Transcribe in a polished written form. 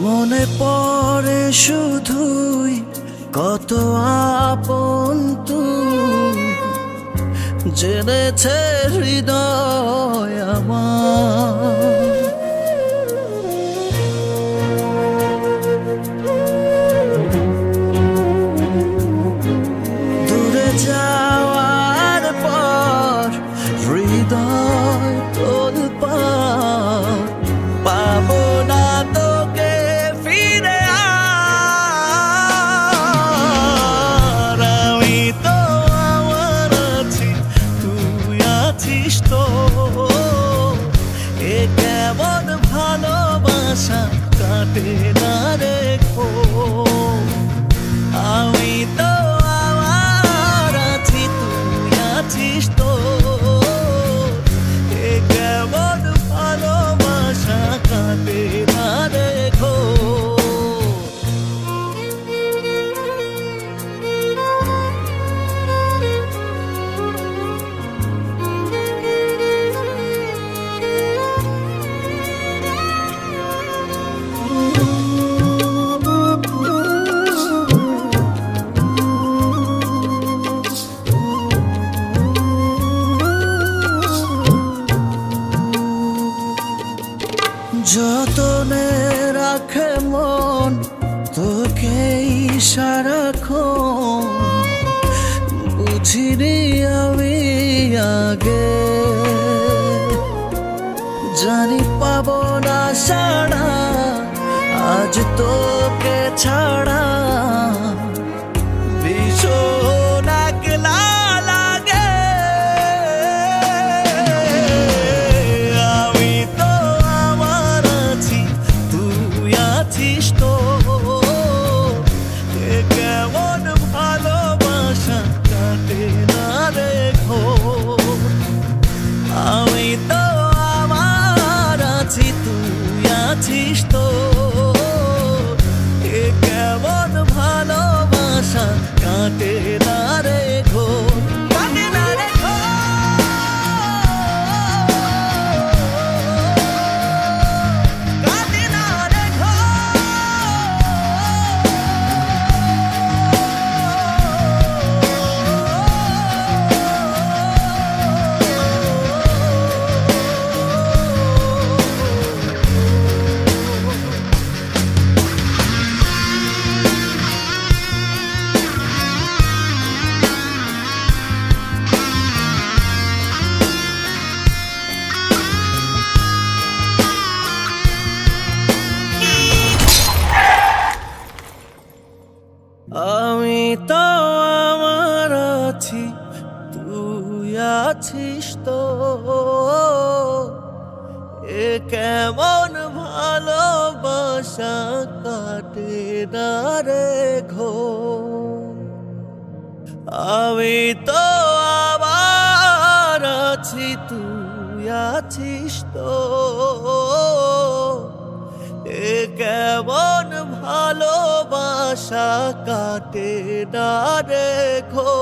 মনে পড়ে শুধুই কত আপন তুই, জেনেছে হৃদয় আমার। দূরে যাওয়ার পর হৃদয় তোলপাড়, পাবো না তোকে ফিরে আর। আমি তো আমার আছি, তুই আছিস তো, এ কেমন ভালোবাসা কাটে না রেখো। আমি তো আমার আছি, তুই আছিস তো, এ কেমন ভালোবাসা কাটে না রেখো। যতনে রাখে মন তোকে সারাক্ষণ, বুঝিনি আমি আগে, জানি পাবো না সাড়া আজ তোকে ছাড়া। ভীষণ একলা লাগে, আমি তো আমার আছি, তুই আছিস তো, এ কেমন ভালোবাসা কাটে না রেখো। আমি তো আমার আছি, তুই আছিস তো, এ কেমন ভালোবাসা কাটে না রেখো, কাটে না রেখো। কাটে না রেখো। আমি তো আমার আছি, তুই আছিস তো, এ কেমন ভালোবাসা কাটে না রেখো। আমি তো আমার আছি, তুই আছিস তো, এ কেমন ভালোবাসা কাটে না রেখো।